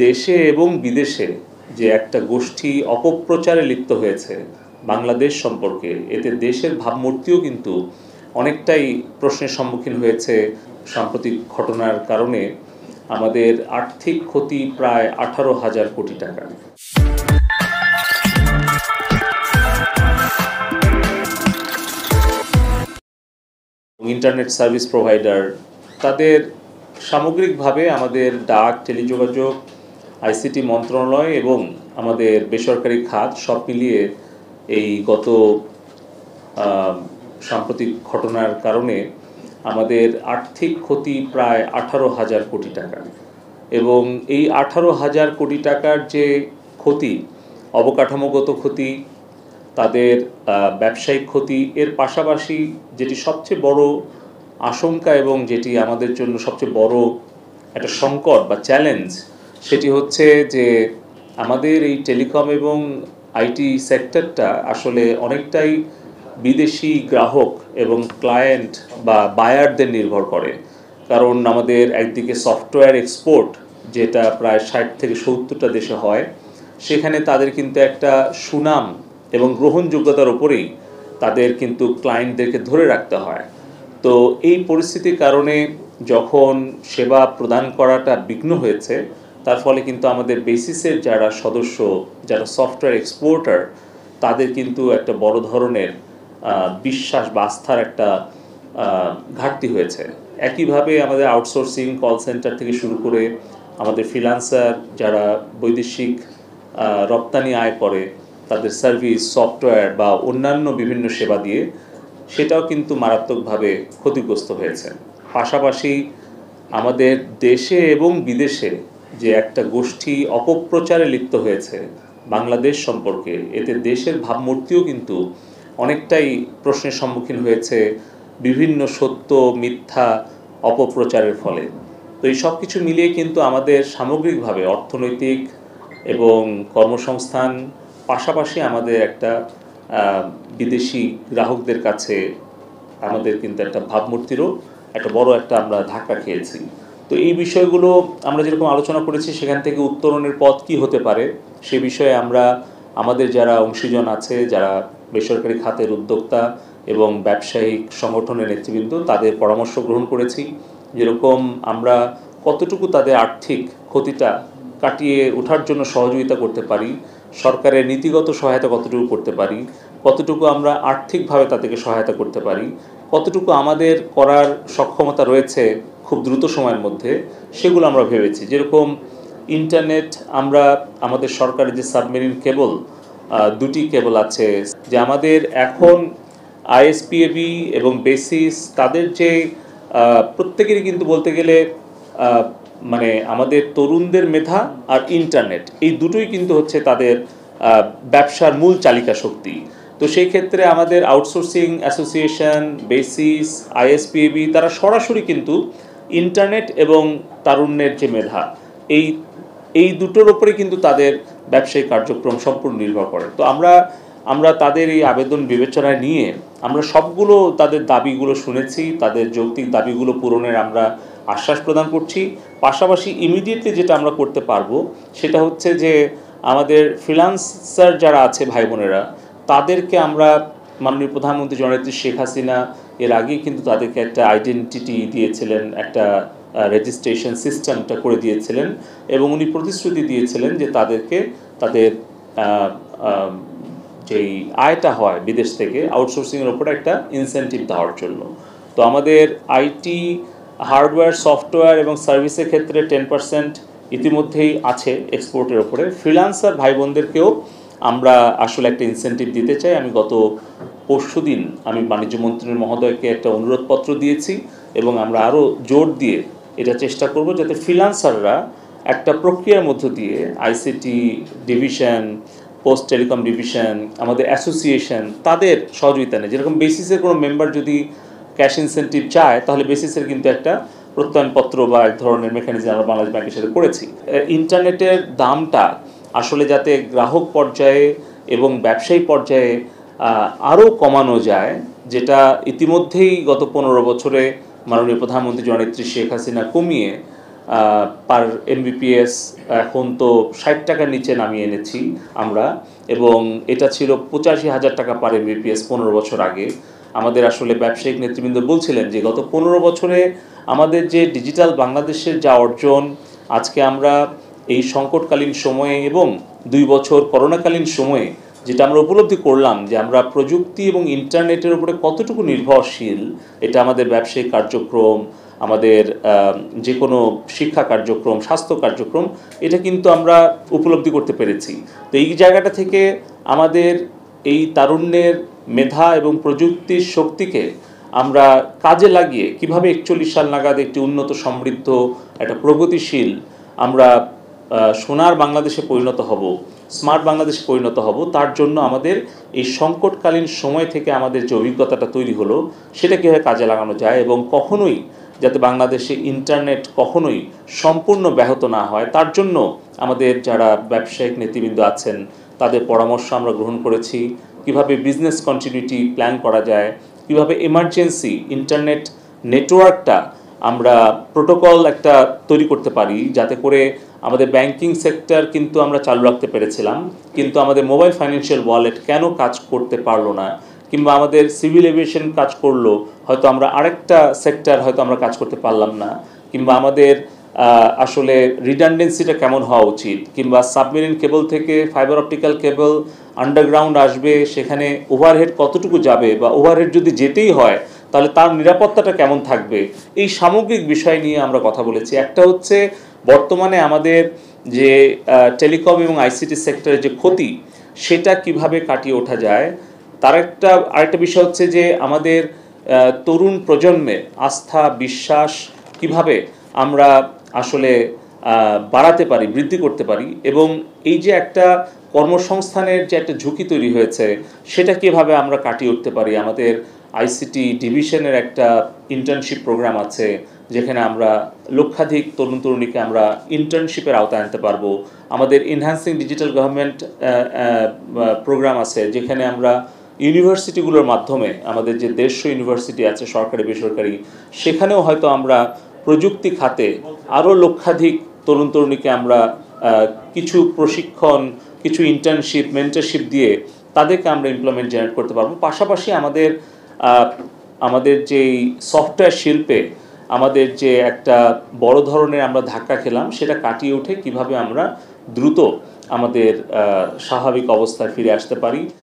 দেশে এবং বিদেশে যে একটা গোষ্ঠী অপপ্রচারে লিপ্ত হয়েছে বাংলাদেশ সম্পর্কে, এতে দেশের ভাবমূর্তিও কিন্তু অনেকটাই প্রশ্নের সম্মুখীন হয়েছে। সাম্প্রতিক ঘটনার কারণে আমাদের আর্থিক ক্ষতি প্রায় 18,000 কোটি টাকা। ইন্টারনেট সার্ভিস প্রোভাইডার তাদের সামগ্রিকভাবে আমাদের ডাক, টেলিযোগাযোগ, আইসিটি মন্ত্রণালয় এবং আমাদের বেসরকারি খাত সব মিলিয়ে এই গত সাম্প্রতিক ঘটনার কারণে আমাদের আর্থিক ক্ষতি প্রায় 18,000 কোটি টাকা। এবং এই 18,000 কোটি টাকার যে ক্ষতি, অবকাঠামোগত ক্ষতি, তাদের ব্যবসায়িক ক্ষতি, এর পাশাপাশি যেটি সবচেয়ে বড় আশঙ্কা এবং যেটি আমাদের জন্য সবচেয়ে বড় একটা সংকট বা চ্যালেঞ্জ, সেটি হচ্ছে যে আমাদের এই টেলিকম এবং আইটি সেক্টরটা আসলে অনেকটাই বিদেশি গ্রাহক এবং ক্লায়েন্ট বা বায়ারদের নির্ভর করে। কারণ আমাদের একদিকে সফটওয়্যার এক্সপোর্ট, যেটা প্রায় 60 থেকে 70টা দেশে হয়, সেখানে তাদের কিন্তু একটা সুনাম এবং গ্রহণযোগ্যতার উপরেই তাদের কিন্তু ক্লায়েন্টদেরকে ধরে রাখতে হয়। তো এই পরিস্থিতির কারণে যখন সেবা প্রদান করাটা বিঘ্ন হয়েছে, তার ফলে কিন্তু আমাদের বেসিসের যারা সদস্য, যারা সফটওয়্যার এক্সপোর্টার, তাদের কিন্তু একটা বড় ধরনের বিশ্বাস বা আস্থার একটা ঘাটতি হয়েছে। একইভাবে আমাদের আউটসোর্সিং, কল সেন্টার থেকে শুরু করে আমাদের ফ্রিল্যান্সার যারা বৈদেশিক রপ্তানি আয় করে, তাদের সার্ভিস, সফটওয়্যার বা অন্যান্য বিভিন্ন সেবা দিয়ে সেটাও কিন্তু মারাত্মকভাবে ক্ষতিগ্রস্ত হয়েছে। পাশাপাশি আমাদের দেশে এবং বিদেশে যে একটা গোষ্ঠী অপপ্রচারে লিপ্ত হয়েছে বাংলাদেশ সম্পর্কে, এতে দেশের ভাবমূর্তিও কিন্তু অনেকটাই প্রশ্নের সম্মুখীন হয়েছে বিভিন্ন সত্য মিথ্যা অপপ্রচারের ফলে। তো এই সব কিছু মিলিয়ে কিন্তু আমাদের সামগ্রিকভাবে অর্থনৈতিক এবং কর্মসংস্থান, পাশাপাশি আমাদের একটা বিদেশি গ্রাহকদের কাছে আমাদের কিন্তু একটা ভাবমূর্তিরও একটা বড় একটা আমরা ধাক্কা খেয়েছি। তো এই বিষয়গুলো আমরা যেরকম আলোচনা করেছি, সেখান থেকে উত্তরণের পথ কী হতে পারে সে বিষয়ে আমরা আমাদের যারা অংশীজন আছে, যারা বেসরকারি খাতের উদ্যোক্তা এবং ব্যবসায়িক সংগঠনের নেতৃবৃন্দ, তাদের পরামর্শ গ্রহণ করেছি। যেরকম আমরা কতটুকু তাদের আর্থিক ক্ষতিটা কাটিয়ে ওঠার জন্য সহযোগিতা করতে পারি, সরকারের নীতিগত সহায়তা কতটুকু করতে পারি, কতটুকু আমরা আর্থিকভাবে তাদেরকে সহায়তা করতে পারি, কতটুকু আমাদের করার সক্ষমতা রয়েছে খুব দ্রুত সময়ের মধ্যে, সেগুলো আমরা ভেবেছি। যেরকম ইন্টারনেট, আমরা আমাদের সরকারের যে সাবমেরিন কেবল, 2টি কেবল আছে, যে আমাদের এখন আইএসপিএবি এবং বেসিস, তাদের যে প্রত্যেকেরই কিন্তু বলতে গেলে মানে আমাদের তরুণদের মেধা আর ইন্টারনেট, এই দুটোই কিন্তু হচ্ছে তাদের ব্যবসার মূল চালিকা শক্তি। তো সেই ক্ষেত্রে আমাদের আউটসোর্সিং অ্যাসোসিয়েশন, বেসিস, আইএসপিএবি, তারা সরাসরি কিন্তু ইন্টারনেট এবং তারুণ্যের যে মেধা, এই দুটোর ওপরে কিন্তু তাদের ব্যবসায়িক কার্যক্রম সম্পূর্ণ নির্ভর করে। তো আমরা তাদের এই আবেদন বিবেচনায় নিয়ে আমরা সবগুলো তাদের দাবিগুলো শুনেছি, তাদের যৌক্তিক দাবিগুলো পূরণের আমরা আশ্বাস প্রদান করছি। পাশাপাশি ইমিডিয়েটলি যেটা আমরা করতে পারবো সেটা হচ্ছে যে আমাদের ফ্রিল্যান্সার যারা আছে ভাই বোনেরা, তাদেরকে আমরা, মাননীয় প্রধানমন্ত্রী জননেত্রী শেখ হাসিনা এর আগেই কিন্তু তাদেরকে একটা আইডেন্টিটি দিয়েছিলেন, একটা রেজিস্ট্রেশন সিস্টেমটা করে দিয়েছিলেন, এবং উনি প্রতিশ্রুতি দিয়েছিলেন যে তাদেরকে তাদের যেই আয়টা হয় বিদেশ থেকে আউটসোর্সিংয়ের ওপরে একটা ইনসেন্টিভ দেওয়ার জন্য। তো আমাদের আইটি, হার্ডওয়্যার, সফটওয়্যার এবং সার্ভিসের ক্ষেত্রে 10% ইতিমধ্যেই আছে এক্সপোর্টের ওপরে। ফ্রিল্যান্সার ভাই বোনদেরকেও আমরা আসলে একটা ইনসেন্টিভ দিতে চাই। আমি গত পরশুদিন আমি বাণিজ্য মন্ত্রী মহোদয়কে একটা অনুরোধপত্র দিয়েছি, এবং আমরা আরও জোর দিয়ে এটা চেষ্টা করব যাতে ফ্রিল্যান্সাররা একটা প্রক্রিয়ার মধ্য দিয়ে ICT division, post telecom division, আমাদের অ্যাসোসিয়েশন, তাদের সহযোগিতা নেই। যেরকম বেসিসের কোনো মেম্বার যদি ক্যাশ ইনসেন্টিভ চায়, তাহলে বেসিসের কিন্তু একটা প্রত্যয়নপত্র বা এক ধরনের মেকানিজম আমরা বাংলাদেশ ব্যাংকের সাথে করেছি। ইন্টারনেটের দামটা আসলে যাতে গ্রাহক পর্যায়ে এবং ব্যবসায়ী পর্যায়ে আরও কমানো যায়, যেটা ইতিমধ্যেই গত 15 বছরে মাননীয় প্রধানমন্ত্রী জননেত্রী শেখ হাসিনা কমিয়ে পার এমবিপিএস এখন তো 60 টাকার নিচে নামিয়ে এনেছি আমরা, এবং এটা ছিল 85,000 টাকা পার এমবিপিএস 15 বছর আগে। আমাদের আসলে ব্যবসায়িক নেতৃবৃন্দ বলছিলেন যে গত 15 বছরে আমাদের যে ডিজিটাল বাংলাদেশের যা অর্জন, আজকে আমরা এই সংকটকালীন সময়ে এবং 2 বছর করোনাকালীন সময়ে যেটা আমরা উপলব্ধি করলাম যে আমরা প্রযুক্তি এবং ইন্টারনেটের উপরে কতটুকু নির্ভরশীল, এটা আমাদের ব্যবসায়িক কার্যক্রম, আমাদের যে কোনো শিক্ষা কার্যক্রম, স্বাস্থ্য কার্যক্রম, এটা কিন্তু আমরা উপলব্ধি করতে পেরেছি। তো এই জায়গাটা থেকে আমাদের এই তারুণ্যের মেধা এবং প্রযুক্তির শক্তিকে আমরা কাজে লাগিয়ে কিভাবে 41 সাল নাগাদ একটি উন্নত, সমৃদ্ধ, একটা প্রগতিশীল আমরা সোনার বাংলাদেশে পরিণত হব, স্মার্ট বাংলাদেশে পরিণত হব, তার জন্য আমাদের এই সংকটকালীন সময় থেকে আমাদের যে অভিজ্ঞতাটা তৈরি হলো সেটা কীভাবে কাজে লাগানো যায়, এবং কখনোই যাতে বাংলাদেশে ইন্টারনেট কখনোই সম্পূর্ণ ব্যাহত না হয়, তার জন্য আমাদের যারা ব্যবসায়িক নেতৃবৃন্দ আছেন তাদের পরামর্শ আমরা গ্রহণ করেছি। কিভাবে বিজনেস কন্টিনিউটি প্ল্যান করা যায়, কিভাবে এমার্জেন্সি ইন্টারনেট নেটওয়ার্কটা আমরা প্রোটোকল একটা তৈরি করতে পারি, যাতে করে আমাদের ব্যাংকিং সেক্টর কিন্তু আমরা চালু রাখতে পেরেছিলাম, কিন্তু আমাদের মোবাইল ফাইন্যান্সিয়াল ওয়ালেট কেন কাজ করতে পারলো না, কিংবা আমাদের সিভিল এভিয়েশন কাজ করলো, হয়তো আমরা আরেকটা সেক্টর হয়তো আমরা কাজ করতে পারলাম না, কিংবা আমাদের আসলে রিডান্ডেন্সিটা কেমন হওয়া উচিত, কিংবা সাবমেরিন কেবল থেকে ফাইবার অপটিক্যাল কেবল আন্ডারগ্রাউন্ড আসবে, সেখানে ওভারহেড কতটুকু যাবে, বা ওভারহেড যদি যেতেই হয় তাহলে তার নিরাপত্তাটা কেমন থাকবে, এই সামগ্রিক বিষয় নিয়ে আমরা কথা বলেছি। একটা হচ্ছে বর্তমানে আমাদের যে টেলিকম এবং আইসিটি সেক্টরের যে ক্ষতি, সেটা কিভাবে কাটিয়ে ওঠা যায়। আরেকটা বিষয় হচ্ছে যে আমাদের তরুণ প্রজন্মের আস্থা, বিশ্বাস কিভাবে আমরা আসলে বাড়াতে পারি, বৃদ্ধি করতে পারি, এবং এই যে একটা কর্মসংস্থানের যে একটা ঝুঁকি তৈরি হয়েছে সেটা কীভাবে আমরা কাটিয়ে উঠতে পারি। আমাদের আইসিটি ডিভিশনের একটা ইন্টার্নশিপ প্রোগ্রাম আছে, যেখানে আমরা লক্ষাধিক তরুণ তরুণীকে আমরা ইন্টার্নশিপের আওতায় আনতে পারবো। আমাদের এনহ্যান্সিং ডিজিটাল গভর্নমেন্ট প্রোগ্রাম আছে, যেখানে আমরা ইউনিভার্সিটিগুলোর মাধ্যমে, আমাদের যে 150 ইউনিভার্সিটি আছে সরকারি বেসরকারি, সেখানেও হয়তো আমরা প্রযুক্তি খাতে আরও লক্ষাধিক তরুণ তরুণীকে আমরা কিছু প্রশিক্ষণ, কিছু ইন্টার্নশিপ, মেন্টরশিপ দিয়ে তাদেরকে আমরা এমপ্লয়মেন্ট জেনারেট করতে পারবো। পাশাপাশি আমাদের যেই সফটওয়্যার শিল্পে আমাদের যে একটা বড় ধরনের আমরা ধাক্কা খেলাম, সেটা কাটিয়ে উঠে কিভাবে আমরা দ্রুত আমাদের স্বাভাবিক অবস্থায় ফিরে আসতে পারি।